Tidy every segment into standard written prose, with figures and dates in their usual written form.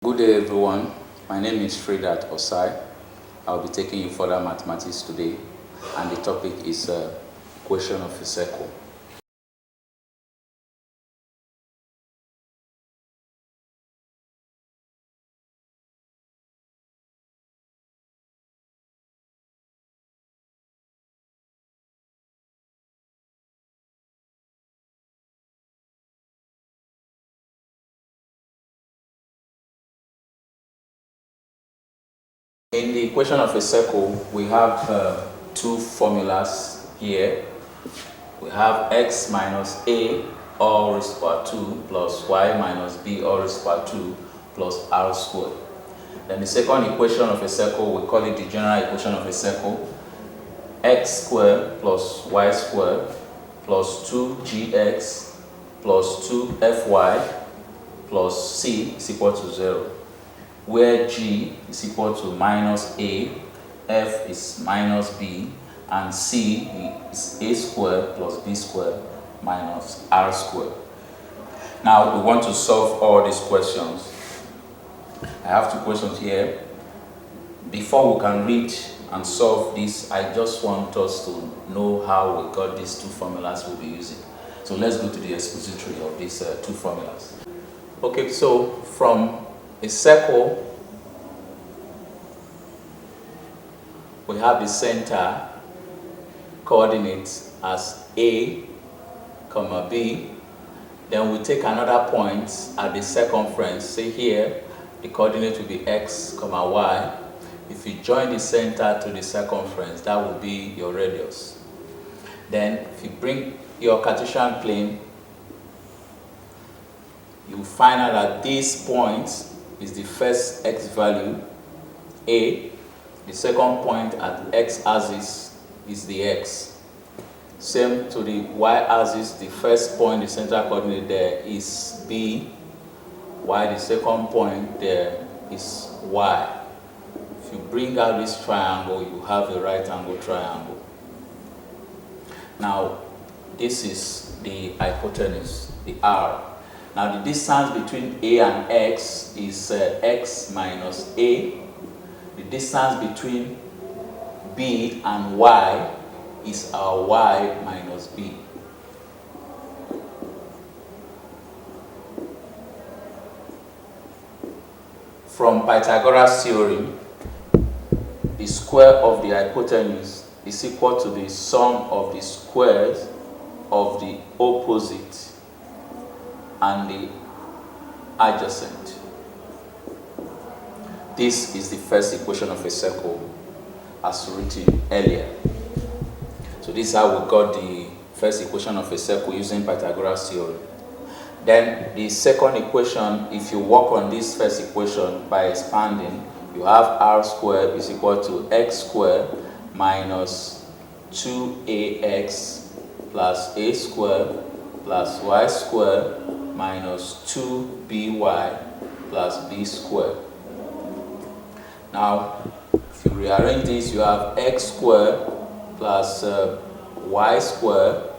Good day everyone, my name is Fredat Osai. I'll be taking you further mathematics today, and the topic is equation of a circle. In the equation of a circle, we have two formulas here. We have x minus a all raised to power 2 plus y minus b all raised to power 2 plus r squared. Then the second equation of a circle, we call it the general equation of a circle. X squared plus y squared plus 2gx plus 2fy plus c is equal to 0, where g is equal to minus a, f is minus b, and c is a squared plus b squared minus r squared. Now we want to solve all these questions. I have two questions here. Before we can read and solve this, I just want us to know how we got these two formulas we'll be using. So let's go to the expository of these two formulas. Okay, so from a circle, we have the center coordinates as a, comma b. Then we take another point at the circumference. Say here, the coordinate will be x, comma y. If you join the center to the circumference, that will be your radius. Then if you bring your Cartesian plane, you find out that this point is the first x value, a. The second point at x-axis is the x. Same to the y-axis, the first point, the central coordinate there is b, while the second point there is y. If you bring out this triangle, you have a right angle triangle. Now, this is the hypotenuse, the r. Now, the distance between a and x is x minus a. The distance between b and y is our y minus b. From Pythagoras' theorem, the square of the hypotenuse is equal to the sum of the squares of the opposite and the adjacent. This is the first equation of a circle as written earlier. So this is how we got the first equation of a circle using Pythagoras' theorem. Then the second equation, if you work on this first equation by expanding, you have r squared is equal to x squared minus 2ax plus a squared plus y squared minus 2by plus b squared. Now, if you rearrange this, you have x squared plus y squared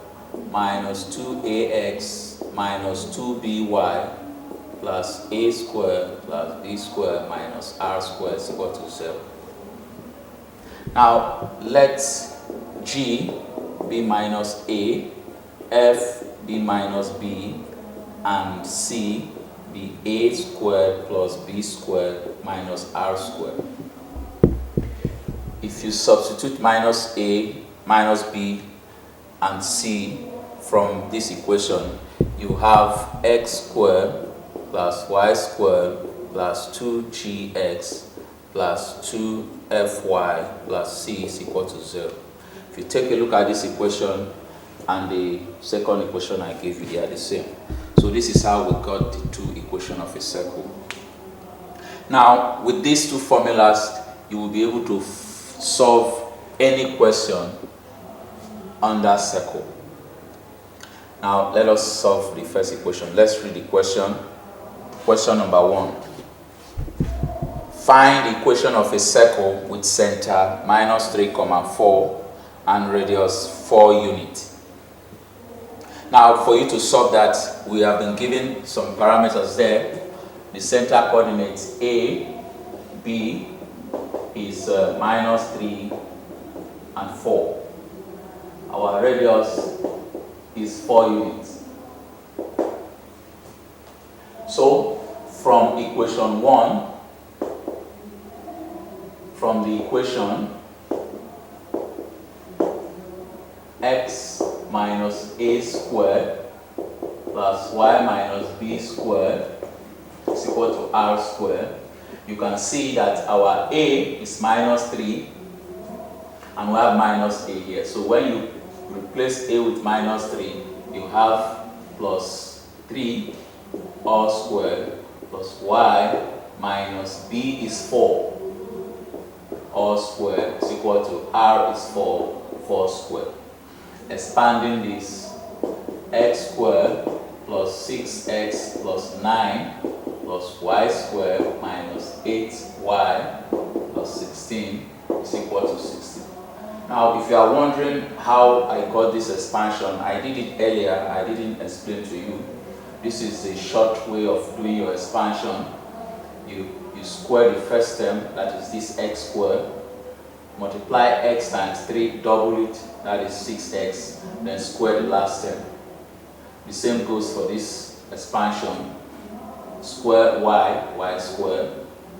minus 2ax minus 2by plus a squared plus b squared minus r squared is equal to 0. Now, let g be minus a, f be minus b, and c be a squared plus b squared minus r squared. If you substitute minus a, minus b, and c from this equation, you have x squared plus y squared plus 2gx plus 2fy plus c is equal to 0. If you take a look at this equation and the second equation I gave you, they are the same. So this is how we got the two equations of a circle. Now, with these two formulas, you will be able to solve any question on that circle. Now, let us solve the first equation. Let's read the question. Question number 1. Find the equation of a circle with center minus 3, 4 and radius 4 units. Now, for you to solve that, we have been given some parameters there. the center coordinates A, B is minus 3 and 4. Our radius is 4 units. So from equation 1, from the equation x minus a squared plus y minus b squared is equal to r squared, you can see that our a is minus 3 and we have minus a here. So when you replace a with minus 3, you have plus 3 all squared plus y minus b is 4 all squared is equal to r is 4 squared. Expanding this, x squared plus 6x plus 9 plus y squared minus 8y plus 16 is equal to 16. Now, if you are wondering how I got this expansion, I did it earlier, I didn't explain to you. This is a short way of doing your expansion. You square the first term, that is this x squared, multiply x times 3, double it, that is 6x, then square the last term. The same goes for this expansion. Square y squared,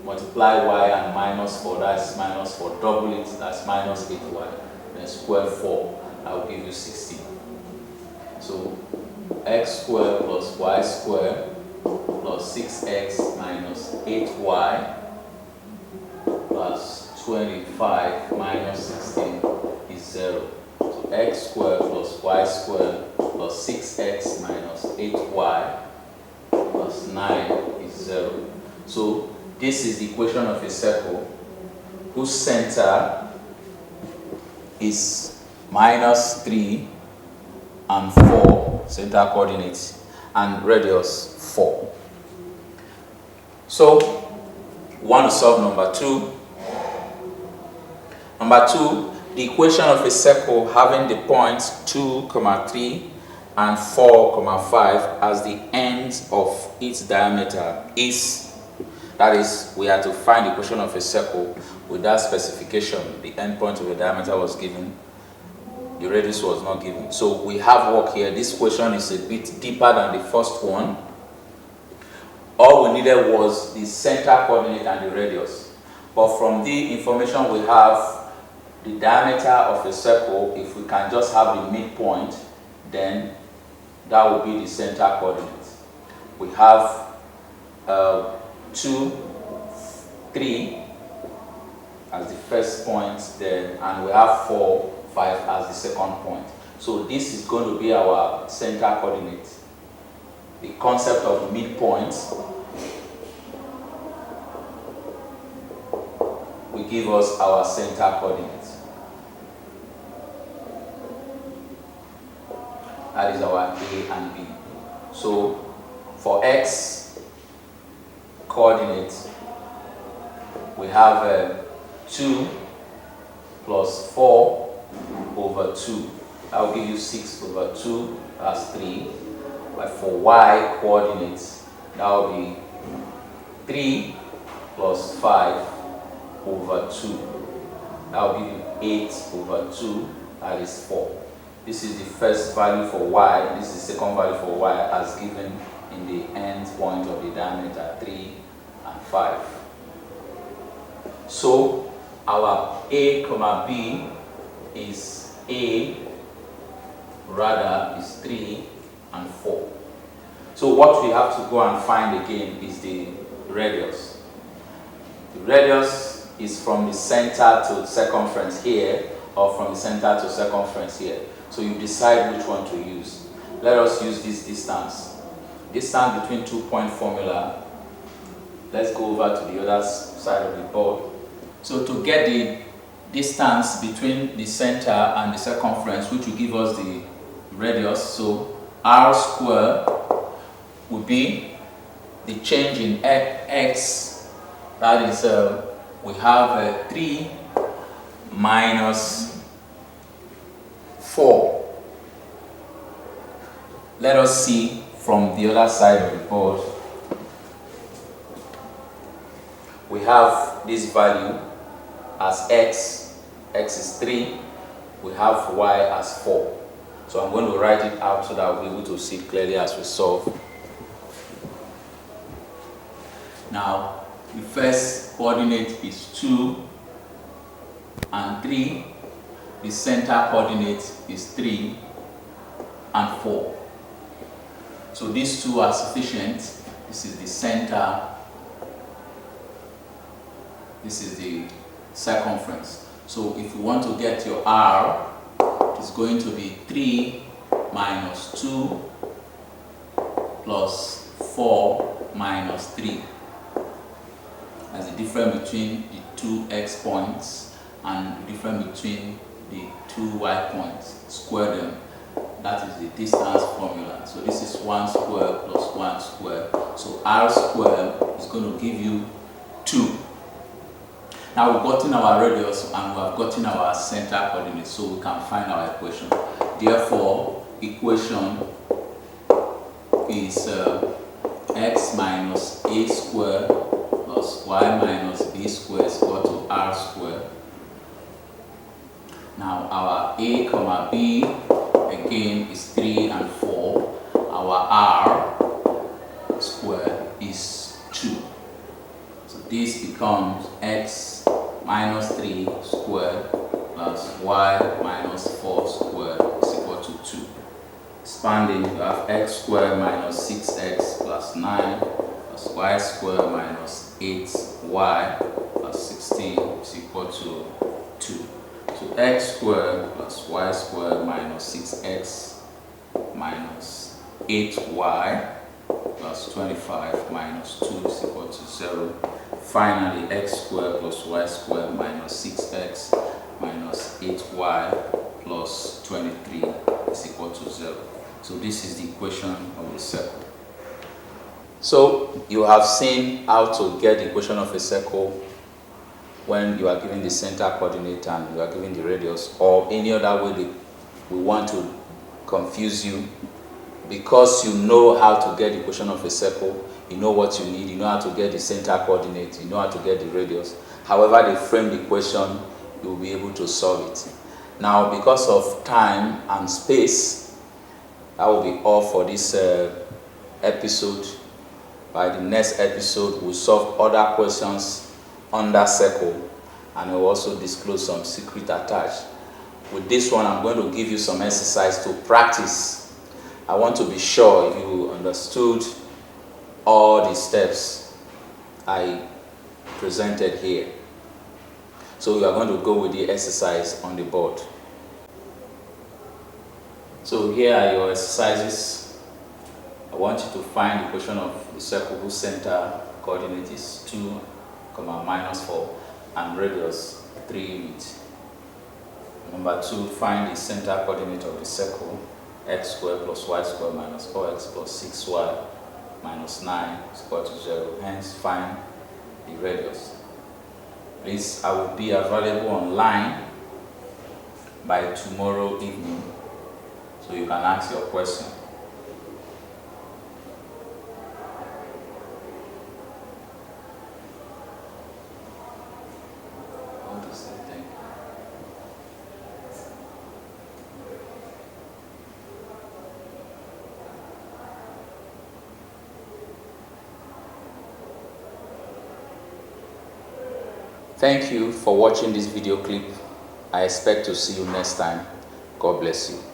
multiply y and minus 4, that's minus 4, double it, that's minus 8y, then square 4, I will give you 16. So x squared plus y squared plus 6x minus 8y plus 25 minus 16 is 0. So x squared plus y squared plus 6x minus 8y plus 9 is 0. So this is the equation of a circle whose center is minus 3 and 4, center coordinates, and radius 4. So we want to solve number 2. Number 2, the equation of a circle having the points 2, 3 and 4, 5 as the ends of its diameter is, that is, we had to find the equation of a circle with that specification. The end point of the diameter was given, the radius was not given. So we have work here. This question is a bit deeper than the first one. All we needed was the center coordinate and the radius. But from the information we have, the diameter of a circle, if we can just have the midpoint, then that will be the center coordinate. We have 2, 3 as the first point there, and we have 4, 5 as the second point. So this is going to be our center coordinate. The concept of midpoints will give us our center coordinate. That is our A and B. So for x coordinates, we have 2 plus 4 over 2. That will give you 6 over 2, that's 3. But for y coordinates, that will be 3 plus 5 over 2. That will give you 8 over 2, that is 4. This is the first value for y, this is the second value for y as given in the end point of the diameter, 3 and 5. So our A, B is A, rather is 3 and 4. So what we have to go and find again is the radius. The radius is from the center to circumference here, or from the center to circumference here. So you decide which one to use. Let us use this distance. Distance between 2-point formula. Let's go over to the other side of the board. So to get the distance between the center and the circumference, which will give us the radius, so r squared would be the change in x, that is, we have 3 minus 4. Let us see from the other side of the board we have this value as x is 3, we have y as 4. So I'm going to write it out so that we'll be able to see clearly as we solve. Now, the first coordinate is 2 and 3. The center coordinate is 3 and 4. So these two are sufficient. This is the center. This is the circumference. So if you want to get your r, it's going to be 3 minus 2 plus 4 minus 3. That's the difference between the two x points and the difference between the two y points. Square them. That is the distance formula. So this is 1 square plus 1 square. So r square is going to give you 2. Now we've gotten our radius and we have gotten our center coordinates, so we can find our equation. Therefore, equation is x minus a squared plus y minus b squared is equal to r squared. Now our a comma b again is 3 and 4. Our r squared is 2. So this becomes x minus 3 squared plus y minus 4 squared is equal to 2. Expanding, you have x squared minus 6x plus 9 plus y squared minus 8y plus 16 is equal to 2. So x squared plus y squared minus 6x minus 8y plus 25 minus 2 is equal to 0. Finally, x squared plus y squared minus 6x minus 8y plus 23 is equal to 0. So this is the equation of the circle. So you have seen how to get the equation of a circle when you are given the center coordinate and you are given the radius, or any other way we want to confuse you. Because you know how to get the equation of a circle, you know what you need, you know how to get the center coordinate, you know how to get the radius. However they frame the question, you will be able to solve it. Now, because of time and space, that will be all for this episode. By the next episode, we'll solve other questions under circle, and we'll also disclose some secret attached. With this one, I'm going to give you some exercise to practice. I want to be sure if you understood all the steps I presented here. So we are going to go with the exercise on the board. So here are your exercises. I want you to find the equation of the circle whose center coordinate is 2, minus 4 and radius 3 units. Number 2, find the center coordinate of the circle, x squared plus y squared minus 4x plus 6y minus 9 is equal to 0. Hence, find the radius. Please, I will be available online by tomorrow evening, so you can ask your question. Thank you for watching this video clip. I expect to see you next time. God bless you.